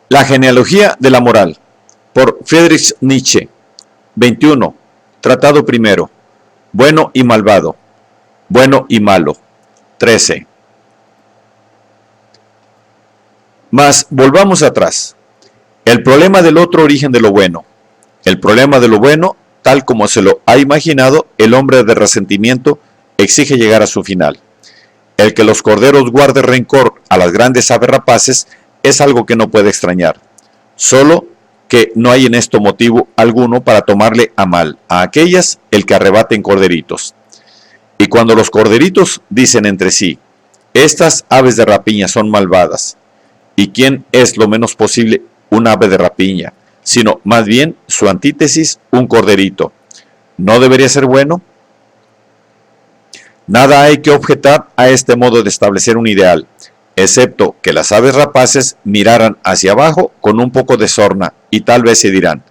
La genealogía de la moral, por Friedrich Nietzsche. 21. Tratado primero. Bueno y malvado. Bueno y malo. 13. Mas volvamos atrás. El problema del otro origen de lo bueno. El problema de lo bueno, tal como se lo ha imaginado, el hombre de resentimiento exige llegar a su final. El que los corderos guarde rencor a las grandes aves rapaces es algo que no puede extrañar. Solo que no hay en esto motivo alguno para tomarle a mal a aquellas el que arrebaten corderitos. Y cuando los corderitos dicen entre sí, estas aves de rapiña son malvadas, ¿y quién es lo menos posible un ave de rapiña, sino más bien su antítesis, un corderito? ¿No debería ser bueno? Nada hay que objetar a este modo de establecer un ideal, excepto que las aves rapaces miraran hacia abajo con un poco de sorna y tal vez se dirán,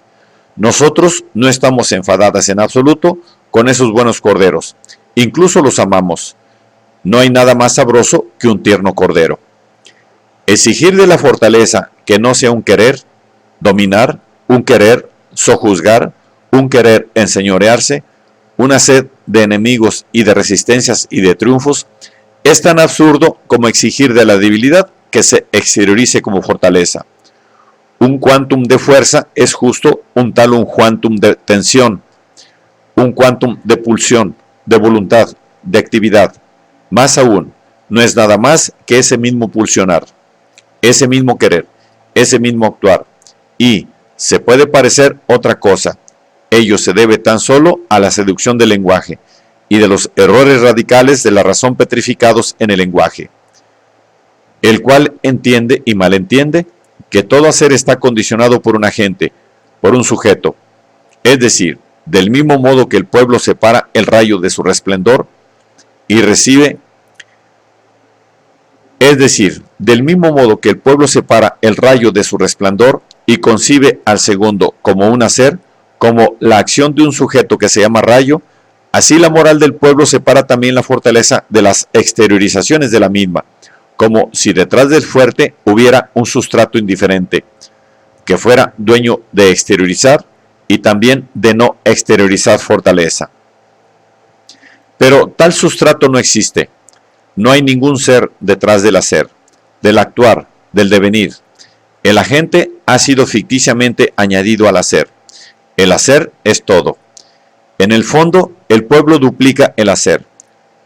nosotros no estamos enfadadas en absoluto con esos buenos corderos, incluso los amamos. No hay nada más sabroso que un tierno cordero. Exigir de la fortaleza que no sea un querer dominar, un querer sojuzgar, un querer enseñorearse, una sed de enemigos y de resistencias y de triunfos, es tan absurdo como exigir de la debilidad que se exteriorice como fortaleza. Un quantum de fuerza es justo un tal un quantum de tensión, un quantum de pulsión, de voluntad, de actividad. Más aún, no es nada más que ese mismo pulsionar, ese mismo querer, ese mismo actuar. Y se puede parecer otra cosa. Ello se debe tan solo a la seducción del lenguaje y de los errores radicales de la razón petrificados en el lenguaje, el cual entiende y malentiende que todo hacer está condicionado por un agente, por un sujeto. Es decir, del mismo modo que el pueblo separa el rayo de su resplendor y recibe, del mismo modo que el pueblo separa el rayo de su resplandor y concibe al segundo como un hacer, como la acción de un sujeto que se llama rayo, así la moral del pueblo separa también la fortaleza de las exteriorizaciones de la misma, como si detrás del fuerte hubiera un sustrato indiferente, que fuera dueño de exteriorizar y también de no exteriorizar fortaleza. Pero tal sustrato no existe. No hay ningún ser detrás del hacer, del actuar, del devenir. El agente ha sido ficticiamente añadido al hacer. El hacer es todo. En el fondo, el pueblo duplica el hacer.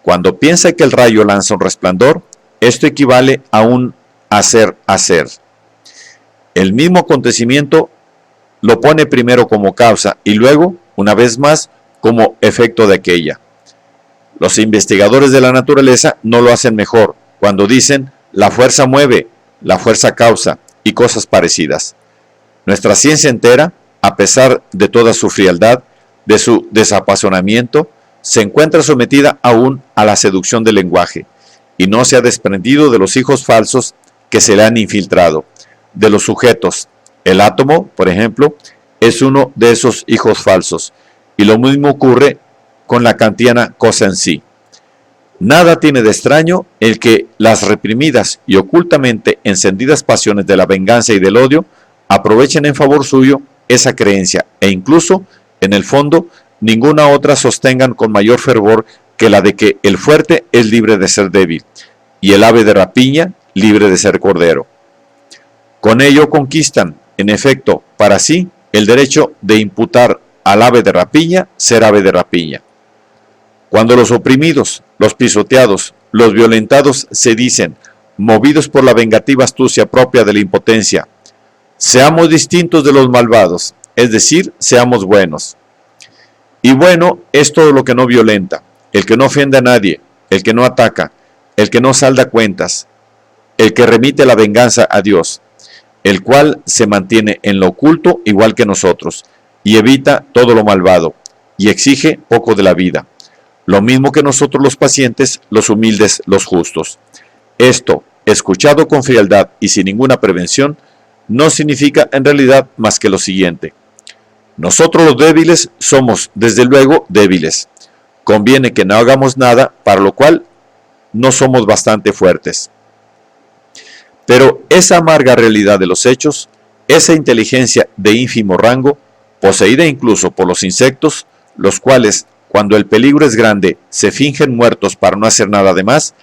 Cuando piensa que el rayo lanza un resplandor, esto equivale a un hacer. El mismo acontecimiento lo pone primero como causa y luego, una vez más, como efecto de aquella. Los investigadores de la naturaleza no lo hacen mejor cuando dicen la fuerza mueve, la fuerza causa y cosas parecidas. Nuestra ciencia entera, a pesar de toda su frialdad, de su desapasionamiento, se encuentra sometida aún a la seducción del lenguaje y no se ha desprendido de los hijos falsos que se le han infiltrado, de los sujetos. El átomo, por ejemplo, es uno de esos hijos falsos, y lo mismo ocurre con la kantiana cosa en sí. Nada tiene de extraño el que las reprimidas y ocultamente encendidas pasiones de la venganza y del odio aprovechen en favor suyo esa creencia e incluso, en el fondo, ninguna otra sostengan con mayor fervor que la de que el fuerte es libre de ser débil y el ave de rapiña libre de ser cordero. Con ello conquistan, en efecto, para sí el derecho de imputar al ave de rapiña ser ave de rapiña. Cuando los oprimidos, los pisoteados, los violentados se dicen, movidos por la vengativa astucia propia de la impotencia, seamos distintos de los malvados, es decir, seamos buenos. Y bueno es todo lo que no violenta, el que no ofende a nadie, el que no ataca, el que no salda cuentas, el que remite la venganza a Dios, el cual se mantiene en lo oculto igual que nosotros, y evita todo lo malvado, y exige poco de la vida. Lo mismo que nosotros los pacientes, los humildes, los justos. Esto, escuchado con frialdad y sin ninguna prevención, no significa en realidad más que lo siguiente. Nosotros los débiles somos, desde luego, débiles. Conviene que no hagamos nada, para lo cual no somos bastante fuertes. Pero esa amarga realidad de los hechos esa inteligencia de ínfimo rango, poseída incluso por los insectos, los cuales, cuando el peligro es grande, se fingen muertos para no hacer nada de más,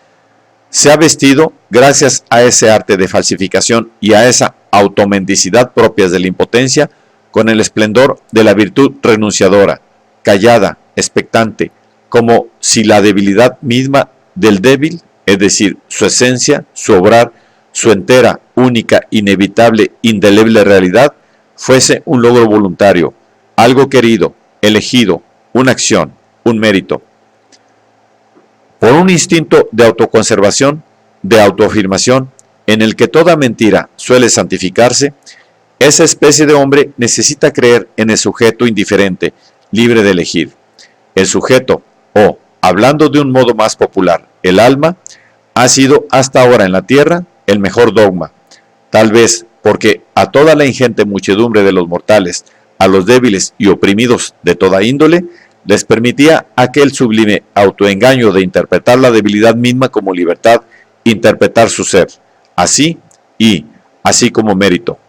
se ha vestido, gracias a ese arte de falsificación y a esa automendicidad propias de la impotencia, con el esplendor de la virtud renunciadora, callada, expectante, como si la debilidad misma del débil, es decir, su esencia, su obrar, su entera, única, inevitable, indeleble realidad, fuese un logro voluntario, algo querido, elegido, una acción, un mérito. Por un instinto de autoconservación, de autoafirmación, en el que toda mentira suele santificarse, esa especie de hombre necesita creer en el sujeto indiferente, libre de elegir. El sujeto, o, hablando de un modo más popular, el alma, ha sido hasta ahora en la tierra el mejor dogma, tal vez porque a toda la ingente muchedumbre de los mortales, a los débiles y oprimidos de toda índole, les permitía aquel sublime autoengaño de interpretar la debilidad misma como libertad, interpretar su ser, así como mérito.